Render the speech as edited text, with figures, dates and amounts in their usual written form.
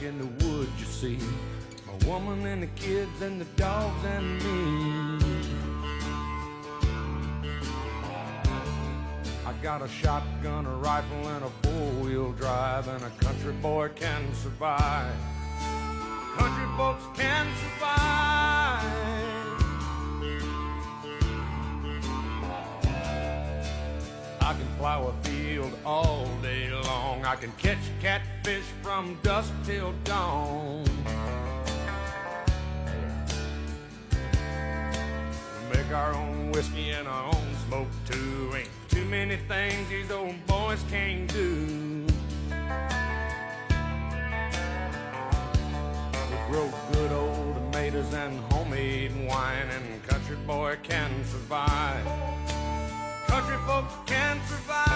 back in the woods, you see. My woman and the kids and the dogs and me. I got a shotgun, a rifle, and a four-wheel drive, and a country boy can survive. Country folks can survive. I can plow a field all day long. I can catch catfish from dusk till dawn. Make our own whiskey and our own smoke too. Ain't too many things these old boys can't do. We grow good old tomatoes and homemade wine, and country boy can survive. Country folks can survive.